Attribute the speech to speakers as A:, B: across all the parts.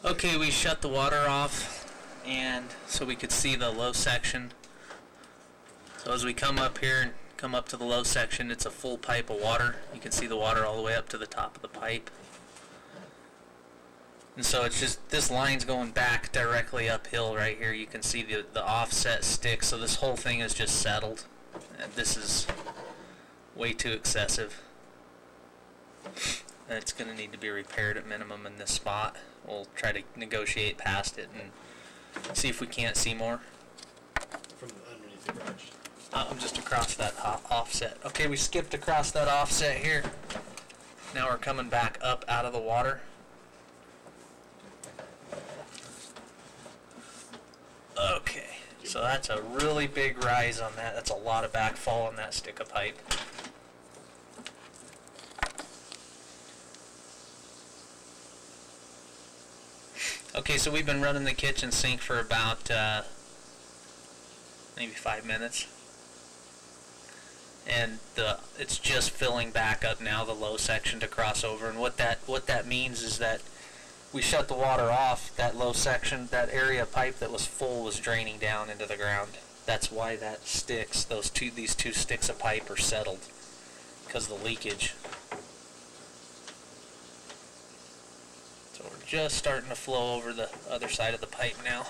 A: Okay, we shut the water off, and so we could see the low section. So as we come up here and come up to the low section, it's a full pipe of water. You can see the water all the way up to the top of the pipe. And so it's just, this line's going back directly uphill right here. You can see the offset stick, so this whole thing is just settled. And this is way too excessive. And it's going to need to be repaired at minimum in this spot. We'll try to negotiate past it and see if we can't see more.
B: From underneath the garage.
A: Just across that offset. Okay, we skipped across that offset here. Now we're coming back up out of the water. Okay, so that's a really big rise on that. That's a lot of backfall on that stick of pipe. Okay, so we've been running the kitchen sink for about maybe 5 minutes. And it's just filling back up now, the low section to cross over. And what that means is that we shut the water off, that low section, that area of pipe that was full was draining down into the ground. That's why that sticks, these two sticks of pipe are settled, because of the leakage. So we're just starting to flow over the other side of the pipe now.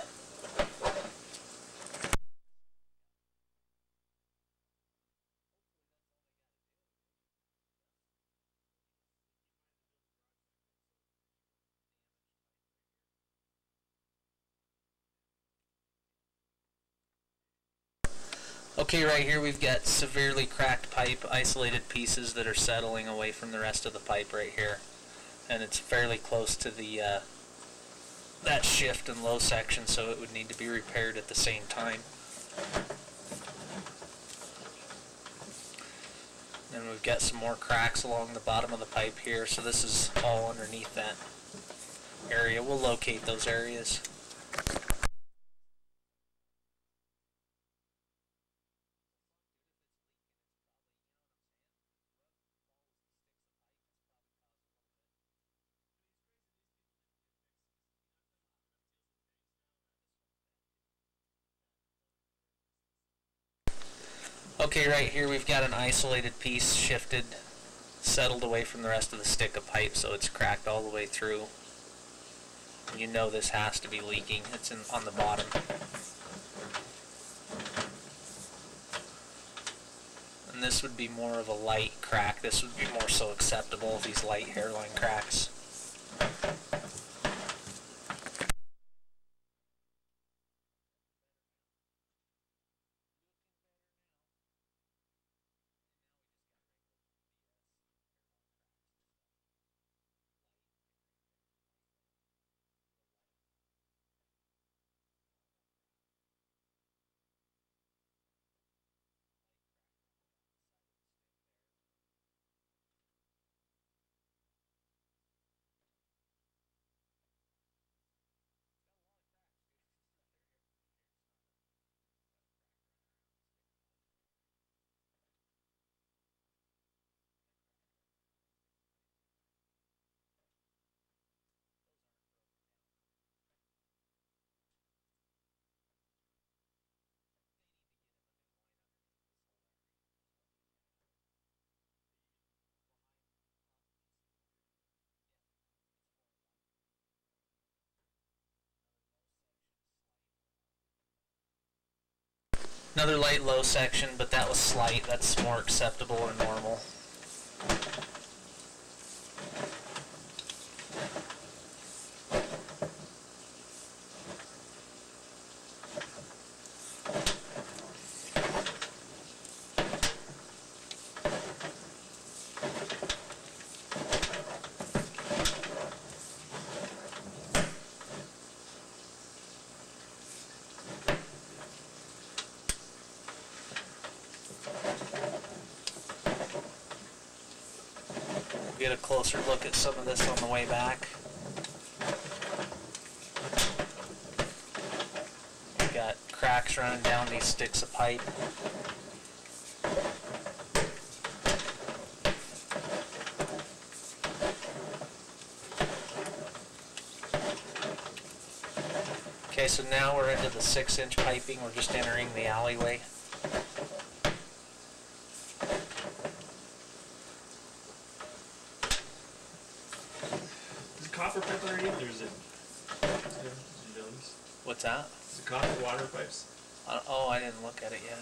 A: Okay, right here we've got severely cracked pipe, isolated pieces that are settling away from the rest of the pipe right here. And it's fairly close to the that shift and low section, so it would need to be repaired at the same time. And we've got some more cracks along the bottom of the pipe here, so this is all underneath that area. We'll locate those areas. Okay, right here we've got an isolated piece shifted, settled away from the rest of the stick of pipe, so it's cracked all the way through. You know this has to be leaking. It's on the bottom. And this would be more of a light crack. This would be more so acceptable, these light hairline cracks. Another light low section, but that was slight. That's more acceptable or normal. Get a closer look at some of this on the way back. We've got cracks running down these sticks of pipe. Okay, so now we're into the 6-inch piping. We're just entering the alleyway.
B: Is it copper pipe underneath, or is it?
A: What's that?
B: Is it copper water pipes?
A: Oh, I didn't look at it yet.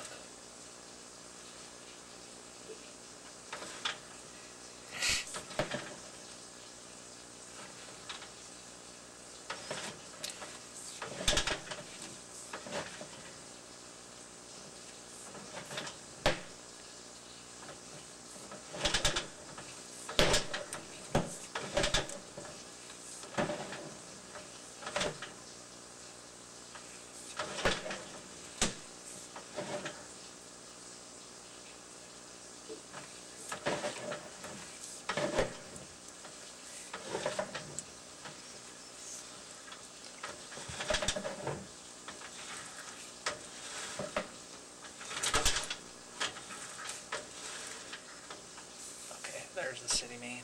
A: There's the city main.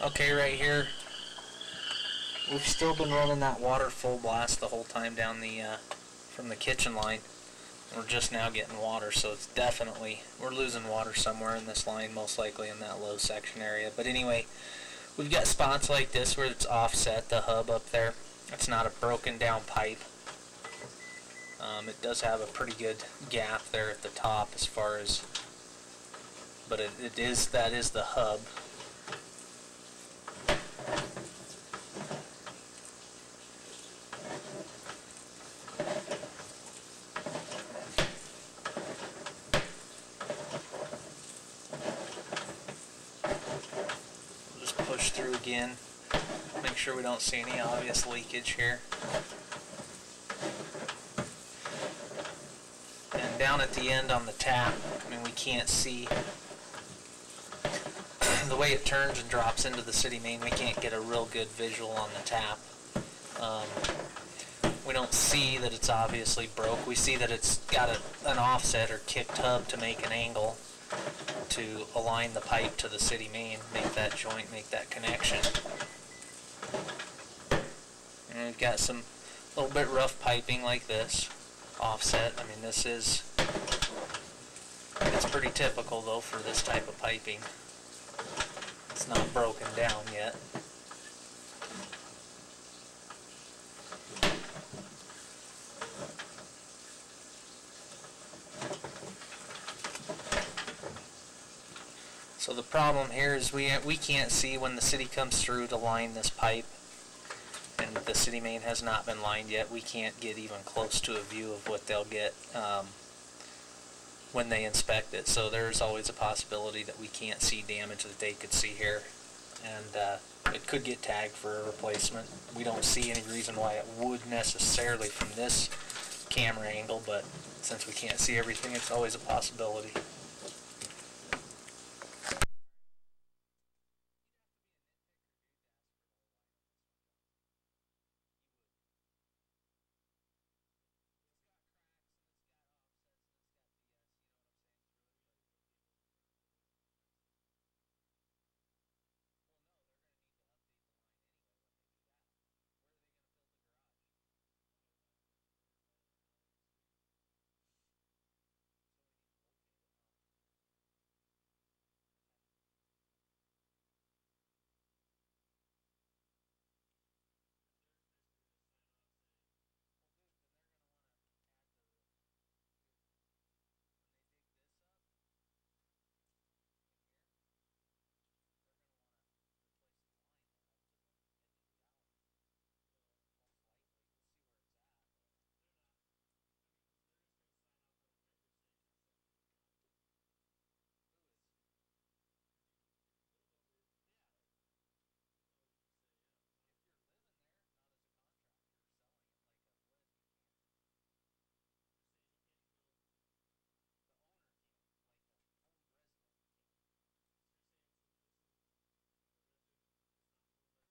A: Okay, right here, we've still been running that water full blast the whole time down the, from the kitchen line. We're just now getting water, so it's definitely, we're losing water somewhere in this line, most likely in that low section area. But anyway, we've got spots like this where it's offset, the hub up there. It's not a broken down pipe. It does have a pretty good gap there at the top as far as, but that is the hub. push through again, make sure we don't see any obvious leakage here. And down at the end on the tap, I mean, we can't see the way it turns and drops into the city main. We can't get a real good visual on the tap. We don't see that it's obviously broke. We see that it's got an offset or kicked hub to make an angle to align the pipe to the city main, make that joint, make that connection. And we've got some little bit rough piping like this, offset. I mean, it's pretty typical though for this type of piping. It's not broken down yet. So the problem here is we can't see when the city comes through to line this pipe, and the city main has not been lined yet. We can't get even close to a view of what they'll get when they inspect it. So there's always a possibility that we can't see damage that they could see here, and it could get tagged for a replacement. We don't see any reason why it would necessarily from this camera angle, but since we can't see everything, it's always a possibility.